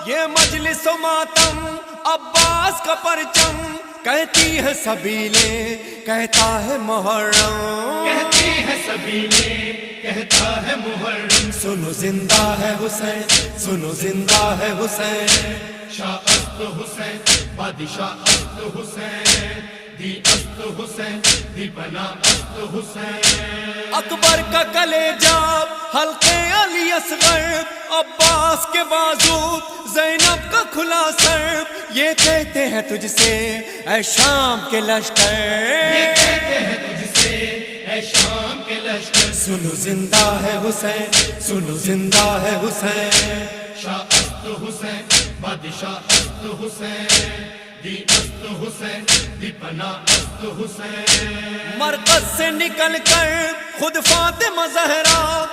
یہ مجلس و ماتم عباس کا پرچم، کہتی ہے سبیلیں کہتا ہے محرم، کہتی ہے سبیلیں کہتا ہے محرم، سنو زندہ ہے حسین، سنو زندہ ہے حسین، شاہ است حسین بادشاہ است حسین، دی است حسین دی بنا است حسین، اکبر کا کلیجہ حلقے علی اصغر، عباس کے بازو زینب کا کھلا سر، یہ کہتے ہیں تجھ سے اے شام کے لشکر، یہ کہتے ہیں تجھ سے اے شام کے لشکر، سنو زندہ ہے حسین، سنو زندہ ہے حسین، شاہ است حسین بادشاہ است حسین، دی است حسین دی بنا است حسین، مرکز سے نکل کر خود فاطمہ زہرا